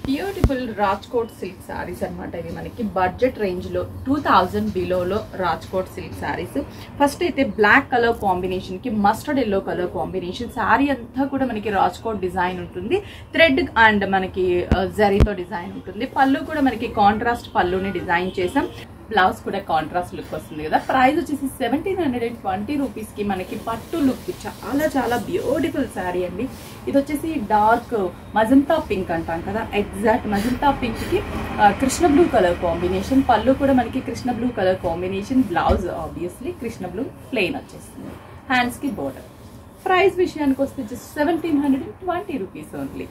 Beautiful Rajkot silk saris అనమాట. ఇవి మనకి బడ్జెట్ రేంజ్ లో 2000 బిలోలో రాజ్కోట్ సిల్క్ సారీస్. ఫస్ట్ అయితే బ్లాక్ కలర్ కాంబినేషన్ కి mustard yellow colour combination. Sorry అంతా కూడా మనకి రాజ్కోట్ డిజైన్ ఉంటుంది, థ్రెడ్ అండ్ మనకి జరీతో డిజైన్ ఉంటుంది. పళ్ళు కూడా మనకి కాంట్రాస్ట్ పళ్ళుని డిజైన్ చేసాం. బ్లౌజ్ కూడా కాంట్రాస్ట్ లుక్ వస్తుంది కదా. ప్రైస్ వచ్చేసి 1720 రూపీస్ కి మనకి పట్టు లుక్ చాలా చాలా బ్యూటిఫుల్ శారీ అండి. ఇది వచ్చేసి డార్క్ మజంతా పింక్ అంటాం కదా, ఎగ్జాక్ట్ మజంతా పింక్ కి కృష్ణ బ్లూ కలర్ కాంబినేషన్. పళ్ళు కూడా మనకి Krishna blue colour combination. Blouse obviously Krishna blue plain వచ్చేస్తుంది. హ్యాండ్స్ కి బోర్డర్. ప్రైస్ విషయానికి వస్తే just 1720 rupees only.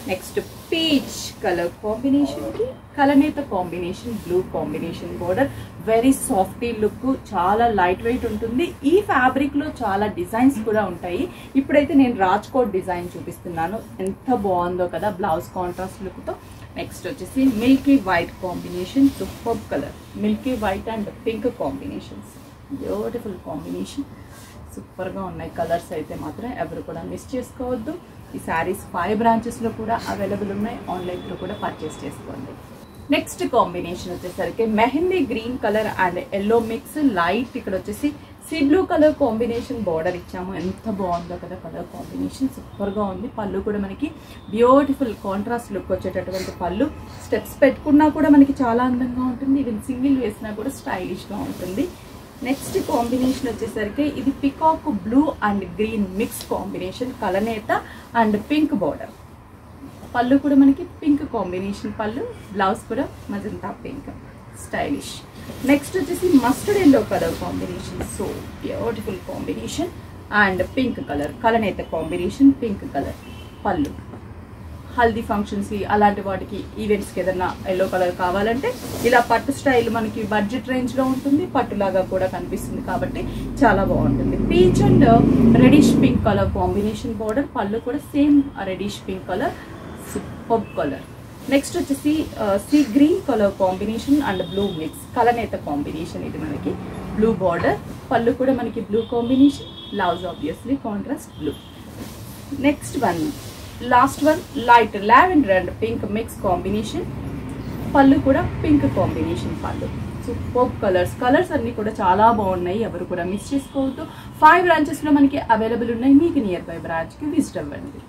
Next peach colour combination కి కలనేత combination, blue combination border. Very softy look, చాలా లైట్ వెయిట్ ఉంటుంది. ఈ ఫ్యాబ్రిక్ లో చాలా డిజైన్స్ కూడా ఉంటాయి. ఇప్పుడైతే నేను రాజ్కోట్ డిజైన్ చూపిస్తున్నాను. ఎంత బాగుందో కదా బ్లౌజ్ కాంట్రాస్ట్ లుక్ తో. నెక్స్ట్ వచ్చేసి Milky white combination, super colour. Milky white and pink combinations, beautiful combination. Super గా ఉన్నాయి కలర్స్ అయితే మాత్రం ఎవరు కూడా మిస్ చేసుకోవద్దు. ఈ శారీస్ 5 బ్రాంచెస్ లో కూడా అవైలబుల్ ఉన్నాయి. ఆన్లైన్ లో కూడా పర్చేస్ చేసుకోండి. నెక్స్ట్ కాంబినేషన్ వచ్చేసరికి mehndi green colour and yellow mix. Light ఇక్కడ వచ్చేసి sea blue colour combination border ఇచ్చాము. ఎంత బాగుందో కదా కలర్ కాంబినేషన్, సూపర్ గా ఉంది. పళ్ళు కూడా మనకి బ్యూటిఫుల్ కాంట్రాస్ట్ లుక్ వచ్చేటటువంటి పళ్ళు. స్టెప్స్ పెట్టుకున్నా కూడా మనకి చాలా అందంగా ఉంటుంది. ఈవెన్ సింగిల్ వేసినా కూడా స్టైలిష్ గా ఉంటుంది. నెక్స్ట్ కాంబినేషన్ వచ్చేసరికి ఇది peacock blue and green mix combination, కలనేత అండ్ పింక్ బార్డర్. పళ్ళు కూడా మనకి పింక్ కాంబినేషన్ పళ్ళు. బ్లౌజ్ కూడా మజంతా పింక్, స్టైలిష్. నెక్స్ట్ వచ్చేసి mustard yellow colour combination, so beautiful combination and pink colour, కలనేత కాంబినేషన్, పింక్ కలర్. పళ్ళు హల్దీ ఫంక్షన్స్ అలాంటి వాటికి ఈవెంట్స్కి ఏదైనా ఎల్లో కలర్ కావాలంటే ఇలా పట్టు స్టైల్ మనకి బడ్జెట్ రేంజ్లో ఉంటుంది. పట్టులాగా కూడా కనిపిస్తుంది కాబట్టి చాలా బాగుంటుంది. Peach and reddish pink colour combination border. పళ్ళు కూడా same reddish pink colour, super colour. Next వచ్చేసి sea green colour combination and blue mix, కలనేత కాంబినేషన్. ఇది మనకి బ్లూ బార్డర్. పళ్ళు కూడా మనకి blue combination. Blouse obviously contrast blue. Next one, last one light lavender and pink mix combination. పళ్ళు కూడా pink combination పళ్ళు. సూపర్ కలర్స్ అన్ని కూడా చాలా బాగున్నాయి. ఎవరు కూడా మిస్ చేసుకోవద్దు. 5 బ్రాంచెస్ లో మనకి అవైలబుల్ ఉన్నాయి. మీకు నియర్ బై బ్రాంచ్ కి విజిట్ అవ్వండి.